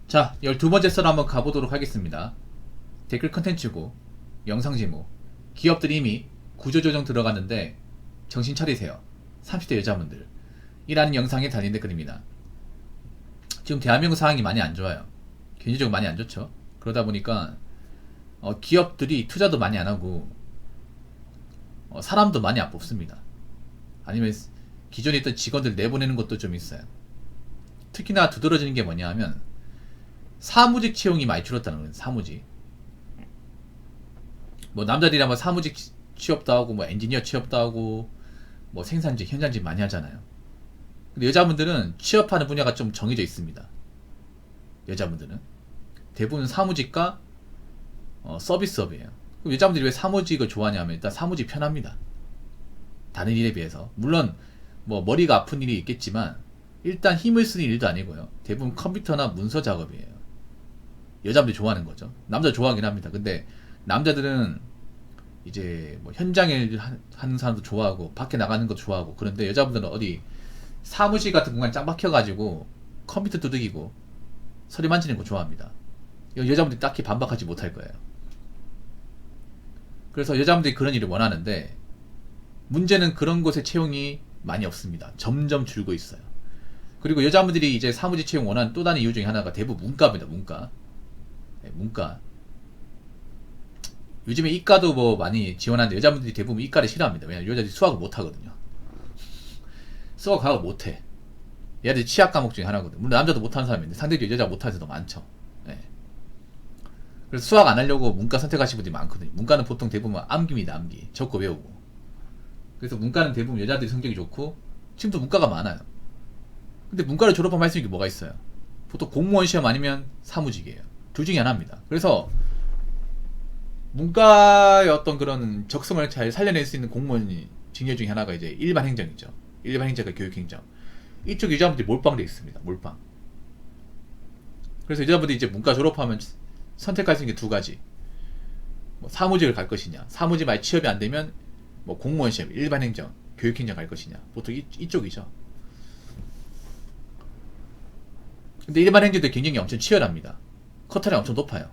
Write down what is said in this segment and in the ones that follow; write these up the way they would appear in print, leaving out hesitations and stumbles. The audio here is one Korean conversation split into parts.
자, 12번째 썰 한번 가보도록 하겠습니다. 댓글 컨텐츠고 영상 제목, 기업들이 이미 구조조정 들어갔는데 정신 차리세요. 30대 여자분들 이라는 영상에 달린 댓글입니다. 지금 대한민국 상황이 많이 안 좋아요. 경제적으로 많이 안 좋죠. 그러다 보니까 기업들이 투자도 많이 안 하고 사람도 많이 안 뽑습니다. 아니면 기존에 있던 직원들 내보내는 것도 좀 있어요. 특히나 두드러지는 게 뭐냐 하면 사무직 채용이 많이 줄었다는 거예요. 사무직. 뭐 남자들이라면 사무직 취업도 하고 뭐 엔지니어 취업도 하고 뭐 생산직, 현장직 많이 하잖아요. 근데 여자분들은 취업하는 분야가 좀 정해져 있습니다. 여자분들은 대부분 사무직과 서비스업이에요. 그럼 여자분들이 왜 사무직을 좋아하냐면 일단 사무직 편합니다. 다른 일에 비해서. 물론 뭐 머리가 아픈 일이 있겠지만 일단 힘을 쓰는 일도 아니고요. 대부분 컴퓨터나 문서 작업이에요. 여자분들이 좋아하는 거죠. 남자 좋아하긴 합니다. 근데 남자들은 이제 뭐 현장에 하는 사람도 좋아하고 밖에 나가는 것도 좋아하고, 그런데 여자분들은 어디 사무실 같은 공간에 짱 박혀가지고 컴퓨터 두들기고 서류 만지는 거 좋아합니다. 여자분들이 딱히 반박하지 못할 거예요. 그래서 여자분들이 그런 일을 원하는데 문제는 그런 곳에 채용이 많이 없습니다. 점점 줄고 있어요. 그리고 여자분들이 이제 사무직 채용 원하는 또 다른 이유 중에 하나가 대부분 문과입니다. 문과. 네, 문과. 요즘에 이과도 뭐 많이 지원하는데 여자분들이 대부분 이과를 싫어합니다. 왜냐면 여자들이 수학을 못하거든요. 수학 과학을 못해. 얘들 취약 과목 중에 하나거든. 물론 남자도 못하는 사람인데 상대적으로 여자가 못하는 사람도 많죠. 네. 그래서 수학 안 하려고 문과 선택하시는 분들이 많거든요. 문과는 보통 대부분 암기입니다. 암기. 적고 외우고. 그래서 문과는 대부분 여자들이 성적이 좋고 지금도 문과가 많아요. 근데 문과를 졸업하면 할 수 있는 게 뭐가 있어요? 보통 공무원 시험 아니면 사무직이에요. 둘 중에 하나입니다. 그래서 문과의 어떤 그런 적성을 잘 살려낼 수 있는 공무원 직렬 중에 하나가 이제 일반 행정이죠. 일반 행정과 교육행정. 이쪽 여자분들이 몰빵되어 있습니다. 몰빵. 그래서 여자분들이 이제 문과 졸업하면 선택할 수 있는 게 두 가지. 뭐 사무직을 갈 것이냐, 사무직 만약 취업이 안 되면 뭐 공무원 시험, 일반 행정, 교육행정 갈 것이냐. 보통 이쪽이죠. 근데 일반 행정도 경쟁이 엄청 치열합니다. 커트라인이 엄청 높아요.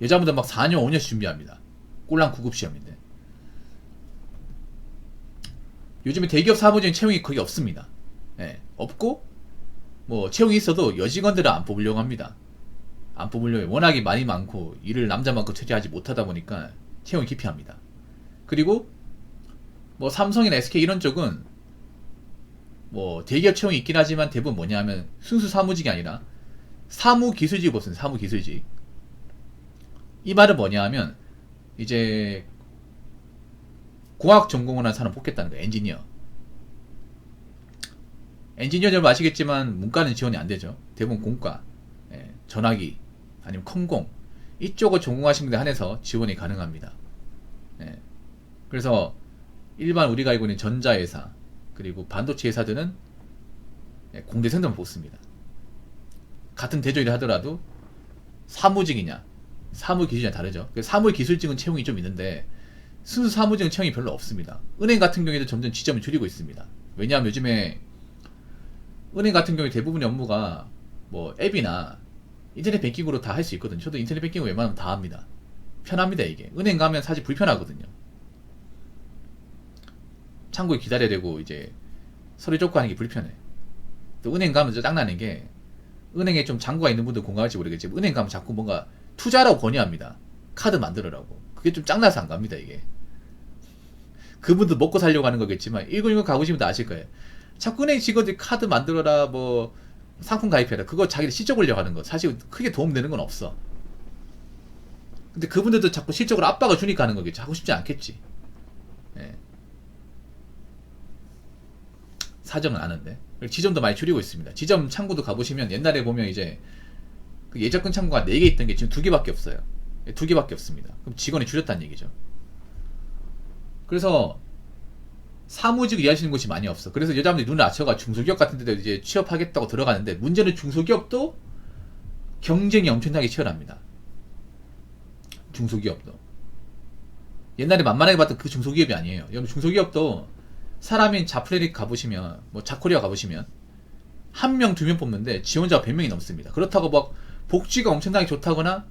여자분들 막 4년, 5년씩 준비합니다. 꼴랑 9급 시험인데. 요즘에 대기업 사무직 채용이 거의 없습니다. 예, 없고, 뭐, 채용이 있어도 여직원들은 안 뽑으려고 합니다. 안 뽑으려고. 워낙에 많이 많고, 일을 남자만큼 처리하지 못하다 보니까 채용이 기피합니다. 그리고, 뭐, 삼성이나 SK 이런 쪽은, 뭐, 대기업 채용이 있긴 하지만 대부분 뭐냐 하면, 순수 사무직이 아니라, 사무기술직이 없습니다. 사무기술직. 이 말은 뭐냐 하면 이제 공학 전공을 한 사람 뽑겠다는 거예요. 엔지니어. 엔지니어 여러분 아시겠지만 문과는 지원이 안 되죠. 대부분 공과, 전화기 아니면 컴공 이쪽을 전공하신 분들 한해서 지원이 가능합니다. 그래서 일반 우리가 알고 있는 전자회사 그리고 반도체 회사들은 공대생들만 뽑습니다. 같은 대졸을 하더라도 사무직이냐 사무기술이랑 다르죠. 사무기술직은 채용이 좀 있는데 순수 사무직은 채용이 별로 없습니다. 은행 같은 경우에도 점점 지점을 줄이고 있습니다. 왜냐하면 요즘에 은행 같은 경우에 대부분의 업무가 뭐 앱이나 인터넷 뱅킹으로 다 할 수 있거든요. 저도 인터넷 뱅킹을 웬만하면 다 합니다. 편합니다. 이게 은행 가면 사실 불편하거든요. 창구에 기다려야 되고 이제 서류 쫓고 하는 게 불편해. 또 은행 가면 짱나는 게 은행에 좀 잔고가 있는 분들 공감할지 모르겠지만 은행 가면 자꾸 뭔가 투자라고 권유합니다. 카드 만들으라고. 그게 좀 짱나서 안 갑니다, 이게. 그분도 먹고 살려고 하는 거겠지만, 106 가보시면 다 아실 거예요. 자꾸 은행 직원들이 카드 만들어라, 뭐, 상품 가입해라. 그거 자기들 실적 올려고 하는 거. 사실 크게 도움되는 건 없어. 근데 그분들도 자꾸 실적으로 압박을 주니까 하는 거겠지. 하고 싶지 않겠지. 예. 사정은 아는데. 지점도 많이 줄이고 있습니다. 지점 창구도 가보시면 옛날에 보면 이제 그 예적금 창구가 4개 있던 게 지금 2개밖에 없어요. 2개밖에 없습니다. 그럼 직원이 줄였다는 얘기죠. 그래서 사무직을 일하시는 곳이 많이 없어. 그래서 여자분들이 눈을 낮춰가 중소기업 같은 데도 이제 취업하겠다고 들어가는데 문제는 중소기업도 경쟁이 엄청나게 치열합니다. 중소기업도. 옛날에 만만하게 봤던 그 중소기업이 아니에요. 여러분 중소기업도 사람인 자프레릭 가보시면 뭐 자코리아 가보시면 한 명, 두 명 뽑는데 지원자가 100명이 넘습니다. 그렇다고 막 복지가 엄청나게 좋다거나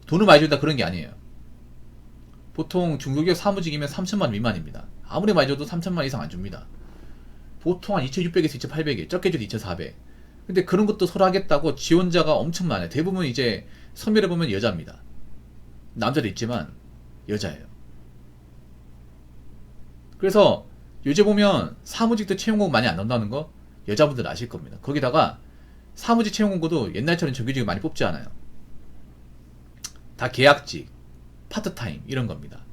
돈을 많이 준다 그런 게 아니에요. 보통 중소기업 사무직이면 3천만 미만입니다. 아무리 많이 줘도 3천만 이상 안 줍니다. 보통 한 2,600에서 2,800에 적게 줘도 2,400. 근데 그런 것도 서로 하겠다고 지원자가 엄청 많아요. 대부분 이제 성별을 보면 여자입니다. 남자도 있지만 여자예요. 그래서 요새 보면 사무직도 채용 공고 많이 안 나온다는 거 여자분들 아실 겁니다. 거기다가 사무직 채용 공고도 옛날처럼 정규직을 많이 뽑지 않아요. 다 계약직, 파트타임 이런 겁니다.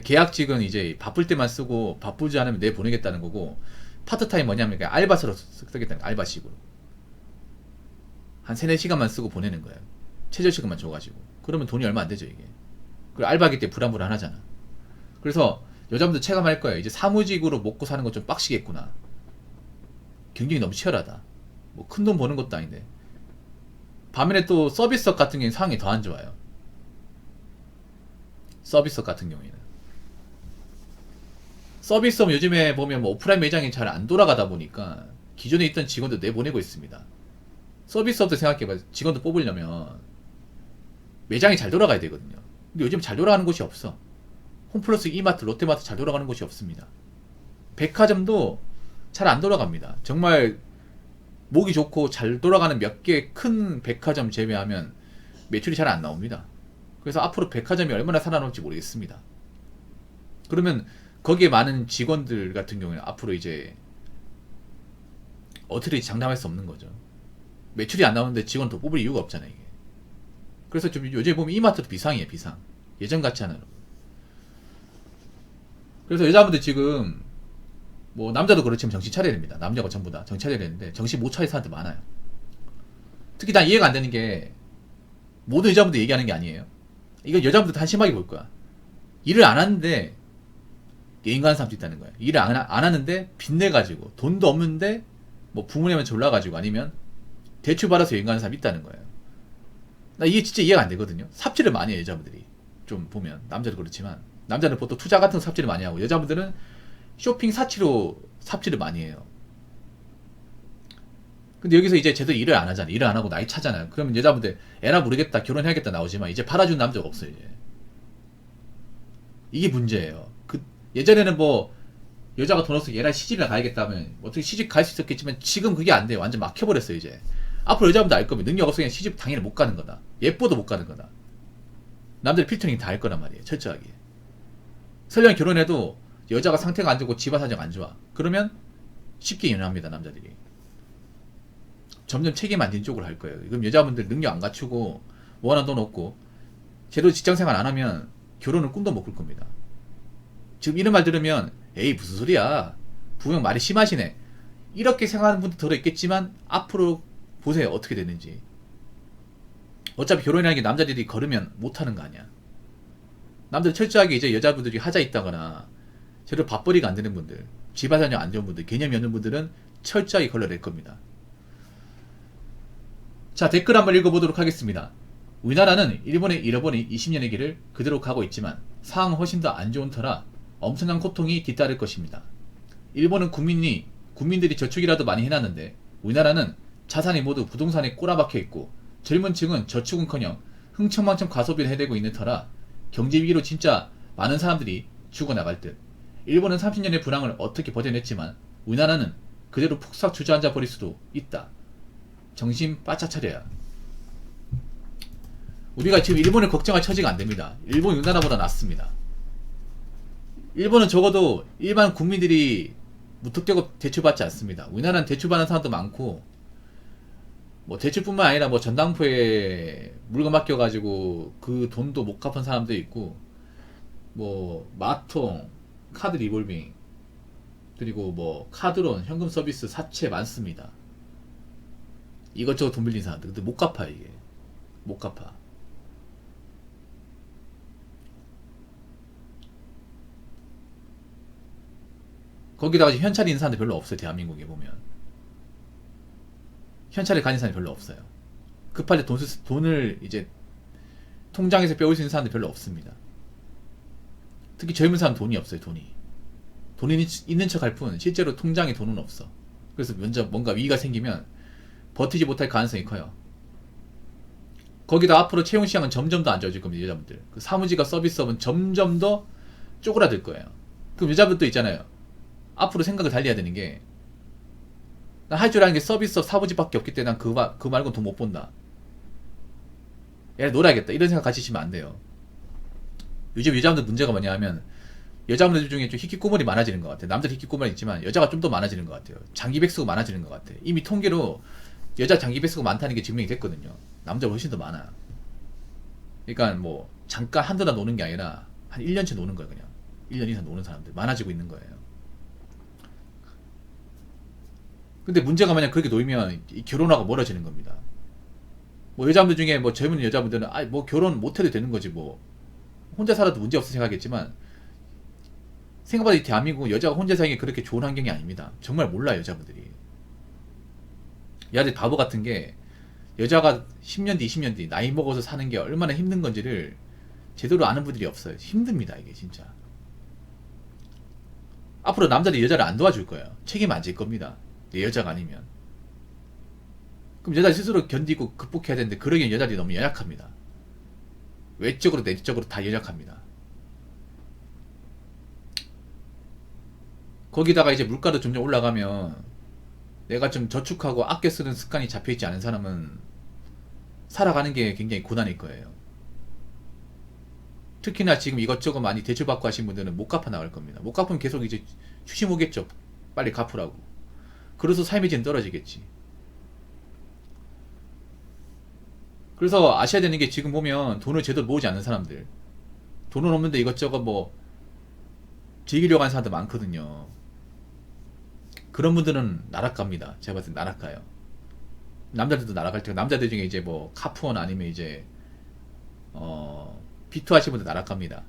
계약직은 이제 바쁠 때만 쓰고 바쁘지 않으면 내보내겠다는 거고, 파트타임 뭐냐면 알바처럼 쓰겠다는 거예요. 알바식으로 한 3-4시간만 쓰고 보내는 거예요. 최저시간만 줘가지고. 그러면 돈이 얼마 안 되죠 이게. 그리고 알바기 때문에 불안불안하잖아. 그래서 여자분들 체감할 거예요. 이제 사무직으로 먹고 사는 거 좀 빡시겠구나. 경쟁이 너무 치열하다. 뭐 큰 돈 버는 것도 아닌데. 반면에 또 서비스업 같은 경우는 상황이 더 안 좋아요. 서비스업 같은 경우에는. 서비스업 요즘에 보면 뭐 오프라인 매장이 잘 안 돌아가다 보니까 기존에 있던 직원들 내보내고 있습니다. 서비스업도 생각해봐. 직원도 뽑으려면 매장이 잘 돌아가야 되거든요. 근데 요즘 잘 돌아가는 곳이 없어. 홈플러스, 이마트, 롯데마트 잘 돌아가는 곳이 없습니다. 백화점도 잘 안 돌아갑니다. 정말 목이 좋고 잘 돌아가는 몇 개 큰 백화점 제외하면 매출이 잘 안 나옵니다. 그래서 앞으로 백화점이 얼마나 살아남을지 모르겠습니다. 그러면 거기에 많은 직원들 같은 경우에 앞으로 이제 어떻게 장담할 수 없는 거죠. 매출이 안 나오는데 직원 더 뽑을 이유가 없잖아요 이게. 그래서 좀 요즘에 보면 이마트도 비상이에요. 비상. 예전 같지 않아요. 그래서 여자분들 지금 뭐 남자도 그렇지만 정신 차려야 됩니다. 남자가 전부 다 정신 차려야 되는데 정신 못 차리는 사람들 많아요. 특히 난 이해가 안 되는 게 모든 여자분들 얘기하는 게 아니에요. 이건 여자분들도 한심하게 볼 거야. 일을 안 하는데 게임 가는 사람도 있다는 거야. 일을 안 하는데 빚내가지고 돈도 없는데 뭐 부모님한테 졸라가지고 아니면 대출 받아서 여행 가는 사람이 있다는 거예요. 나 이게 진짜 이해가 안 되거든요. 삽질을 많이 해요 여자분들이. 좀 보면 남자도 그렇지만 남자는 보통 투자 같은 삽질을 많이 하고 여자분들은 쇼핑 사치로 삽질을 많이 해요. 근데 여기서 이제 제대로 일을 안 하잖아요. 일을 안 하고 나이 차잖아요. 그러면 여자분들 에라 모르겠다 결혼해야겠다 나오지만 이제 팔아주는 남자가 없어요 이제. 이게 문제예요. 그 예전에는 뭐 여자가 돈 없어 얘랑 시집이나 가야겠다 하면 어떻게 시집 갈 수 있었겠지만 지금 그게 안 돼요. 완전 막혀버렸어요 이제. 앞으로 여자분들 알 거면 능력 없으면 시집 당연히 못 가는 거다. 예뻐도 못 가는 거다. 남들 필터링 다 할 거란 말이에요. 철저하게. 설령 결혼해도 여자가 상태가 안 좋고 집안 사정 안 좋아. 그러면 쉽게 연애합니다 남자들이. 점점 책임 안 지는 쪽으로 할 거예요. 그럼 여자분들 능력 안 갖추고 원하는 돈 없고 제대로 직장생활 안 하면 결혼을 꿈도 못 꿀 겁니다. 지금 이런 말 들으면 에이 무슨 소리야. 분명 말이 심하시네. 이렇게 생각하는 분도 들어 있겠지만 앞으로 보세요 어떻게 되는지. 어차피 결혼이라는 게 남자들이 걸으면 못하는 거 아니야. 남들 철저하게 이제 여자분들이 하자 있다거나 제대로 밥벌이가 안 되는 분들, 집안사정 안 좋은 분들, 개념이 없는 분들은 철저하게 걸러낼 겁니다. 자, 댓글 한번 읽어보도록 하겠습니다. 우리나라는 일본의 잃어버린 20년의 길을 그대로 가고 있지만 상황은 훨씬 더 안 좋은 터라 엄청난 고통이 뒤따를 것입니다. 일본은 국민들이 저축이라도 많이 해놨는데 우리나라는 자산이 모두 부동산에 꼬라박혀 있고 젊은 층은 저축은커녕 흥청망청 과소비를 해대고 있는 터라 경제위기로 진짜 많은 사람들이 죽어나갈 듯. 일본은 30년의 불황을 어떻게 버텨냈지만 우리나라는 그대로 푹싹 주저앉아 버릴 수도 있다. 정신 바짝 차려야. 우리가 지금 일본을 걱정할 처지가 안 됩니다. 일본 우리나라보다 낫습니다. 일본은 적어도 일반 국민들이 무턱대고 대출받지 않습니다. 우리나라는 대출받는 사람도 많고 뭐 대출뿐만 아니라 뭐 전당포에 물건 맡겨가지고 그 돈도 못 갚은 사람도 있고 뭐 마통, 카드 리볼빙 그리고 뭐 카드론, 현금 서비스, 사채 많습니다. 이것저것 돈 빌린 사람들 근데 못 갚아 이게 못 갚아. 거기다가 현찰이 있는 사람들 별로 없어요. 대한민국에 보면 현찰을 가진 사람이 별로 없어요. 급할 때 돈을 이제 통장에서 빼올 수 있는 사람들 별로 없습니다. 특히 젊은 사람 돈이 없어요. 돈이 있는 척 할 뿐 실제로 통장에 돈은 없어. 그래서 먼저 뭔가 위기가 생기면 버티지 못할 가능성이 커요. 거기다 앞으로 채용 시장은 점점 더 안 좋아질 겁니다. 여자분들. 그 사무직과 서비스업은 점점 더 쪼그라들 거예요. 그럼 여자분도 있잖아요. 앞으로 생각을 달리 해야 되는 게, 난 할 줄 아는 게 서비스업 사무직밖에 없기 때문에 난 그거 말고는 돈 못 본다. 야, 놀아야겠다. 이런 생각 가지시면 안 돼요. 요즘 여자분들 문제가 뭐냐 하면, 여자분들 중에 좀 희귀꼬물이 많아지는 것 같아요. 남들 희귀꼬물이 있지만 여자가 좀 더 많아지는 것 같아요. 장기 백수가 많아지는 것 같아요. 이미 통계로 여자 장기 백수가 많다는 게 증명이 됐거든요. 남자가 훨씬 더 많아요. 그러니까 뭐 잠깐 한두 달 노는 게 아니라 한 1년치 노는 거예요. 그냥 1년 이상 노는 사람들 많아지고 있는 거예요. 근데 문제가 만약 그렇게 놓이면 결혼하고 멀어지는 겁니다. 뭐 여자분들 중에 뭐 젊은 여자분들은 뭐 결혼 못해도 되는 거지 뭐 혼자 살아도 문제 없어 생각하겠지만, 생각보다 이 대한민국은 여자가 혼자 사는 게 그렇게 좋은 환경이 아닙니다. 정말 몰라요, 여자분들이. 여자들 바보 같은 게, 여자가 10년 뒤, 20년 뒤 나이 먹어서 사는 게 얼마나 힘든 건지를 제대로 아는 분들이 없어요. 힘듭니다, 이게 진짜. 앞으로 남자들이 여자를 안 도와줄 거예요. 책임 안 질 겁니다. 내 여자가 아니면. 그럼 여자 스스로 견디고 극복해야 되는데, 그러기엔 여자들이 너무 연약합니다. 외적으로 내적으로 다 연약합니다. 거기다가 이제 물가도 점점 올라가면 내가 좀 저축하고 아껴 쓰는 습관이 잡혀있지 않은 사람은 살아가는 게 굉장히 고난일 거예요. 특히나 지금 이것저것 많이 대출받고 하신 분들은 못 갚아 나갈 겁니다. 못 갚으면 계속 이제 추심 오겠죠. 빨리 갚으라고. 그래서 삶의 질은 떨어지겠지. 그래서 아셔야 되는 게, 지금 보면 돈을 제대로 모으지 않는 사람들, 돈은 없는데 이것저것 뭐 즐기려고 하는 사람들 많거든요. 그런 분들은 나락갑니다. 제가 봤을 때 나락가요. 남자들도 나락갈 테고, 남자들 중에 이제 뭐 카푸원 아니면 이제 비투 하시는 분들 나락갑니다.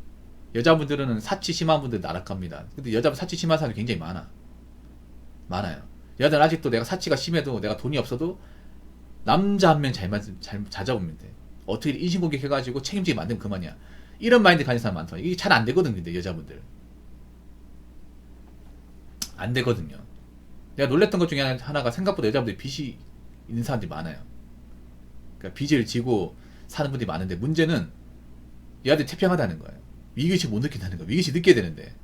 여자분들은 사치 심한 분들 나락갑니다. 근데 여자분 사치 심한 사람이 굉장히 많아요. 여자들은 아직도 내가 사치가 심해도, 내가 돈이 없어도 남자 한 명 잘 잡으면 돼. 어떻게 인신공격 해가지고 책임지게 만들면 그만이야. 이런 마인드 가진 사람 많더라. 이게 잘 안 되거든. 근데 여자분들 안 되거든요. 내가 놀랬던 것 중에 하나가, 생각보다 여자분들이 빚이 있는 사람들이 많아요. 그러니까 빚을 지고 사는 분들이 많은데, 문제는 얘한테 태평하다는 거예요. 위기의식 못 느낀다는 거예요. 위기의식 느껴야 되는데,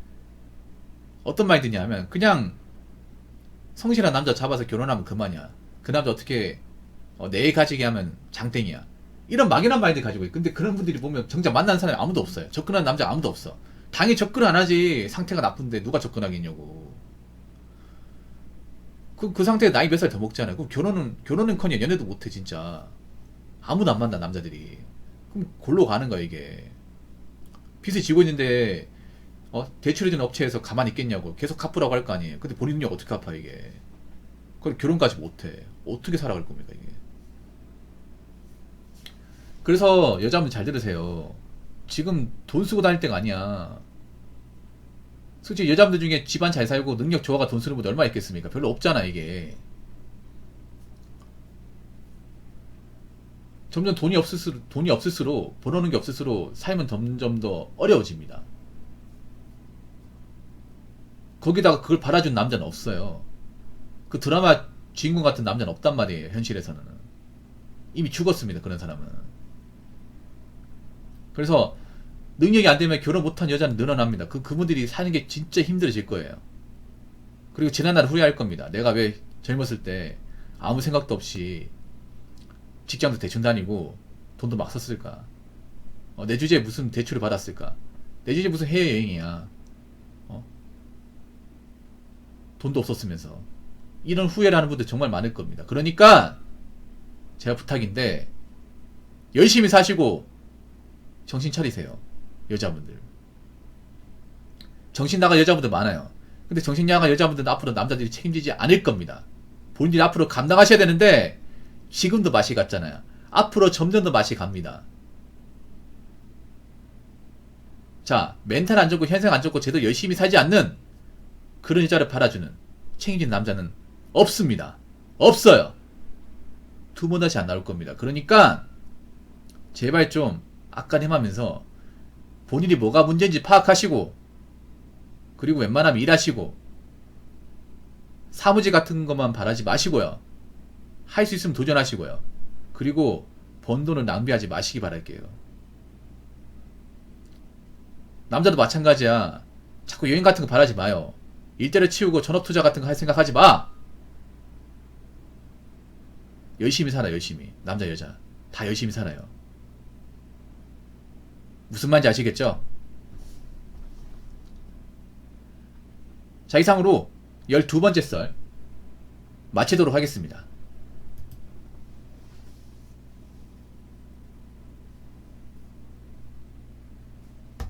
어떤 마인드냐 하면, 그냥 성실한 남자 잡아서 결혼하면 그만이야. 그 남자 어떻게 내 가지게 하면 장땡이야. 이런 막연한 마인드 가지고 있어요. 근데 그런 분들이 보면 정작 만나는 사람이 아무도 없어요. 접근하는 남자 아무도 없어. 당연히 접근 안 하지. 상태가 나쁜데 누가 접근하겠냐고. 그 상태에 나이 몇 살 더 먹잖아요. 그럼 결혼은커녕 연애도 못해, 진짜. 아무도 안 만나, 남자들이. 그럼 골로 가는 거야, 이게. 빚을 지고 있는데, 대출해주는 업체에서 가만히 있겠냐고. 계속 갚으라고 할 거 아니에요. 근데 본인 능력 어떻게 갚아, 이게. 그걸 결혼까지 못해. 어떻게 살아갈 겁니까, 이게. 그래서 여자분 잘 들으세요. 지금 돈 쓰고 다닐 때가 아니야. 솔직히 여자분들 중에 집안 잘 살고 능력 좋아가 돈 쓰는 분들 얼마 있겠습니까? 별로 없잖아, 이게. 점점 돈이 없을수록, 벌어오는 게 없을수록 삶은 점점 더 어려워집니다. 거기다가 그걸 받아준 남자는 없어요. 그 드라마 주인공 같은 남자는 없단 말이에요, 현실에서는. 이미 죽었습니다, 그런 사람은. 그래서 능력이 안 되면 결혼 못한 여자는 늘어납니다. 그분들이 사는 게 진짜 힘들어질 거예요. 그리고 지난날 후회할 겁니다. 내가 왜 젊었을 때 아무 생각도 없이 직장도 대충 다니고 돈도 막 썼을까? 내 주제에 무슨 대출을 받았을까? 내 주제에 무슨 해외여행이야? 돈도 없었으면서. 이런 후회를 하는 분들 정말 많을 겁니다. 그러니까 제가 부탁인데, 열심히 사시고 정신 차리세요. 여자분들. 정신 나간 여자분들 많아요. 근데 정신 나간 여자분들은 앞으로 남자들이 책임지지 않을 겁니다. 본인들이 앞으로 감당하셔야 되는데, 지금도 맛이 갔잖아요. 앞으로 점점 더 맛이 갑니다. 자, 멘탈 안 좋고 현생 안 좋고 제대로 열심히 살지 않는 그런 여자를 바라주는, 책임진 남자는 없습니다. 없어요. 두 번 다시 안 나올 겁니다. 그러니까 제발 좀 아까님하면서 본인이 뭐가 문제인지 파악하시고, 그리고 웬만하면 일하시고, 사무직 같은 것만 바라지 마시고요. 할 수 있으면 도전하시고요. 그리고 번 돈을 낭비하지 마시기 바랄게요. 남자도 마찬가지야. 자꾸 여행 같은 거 바라지 마요. 일대를 치우고 전업 투자 같은 거 할 생각 하지 마. 열심히 살아. 열심히. 남자 여자 다 열심히 살아요. 무슨 말인지 아시겠죠? 자, 이상으로 12번째 썰 마치도록 하겠습니다.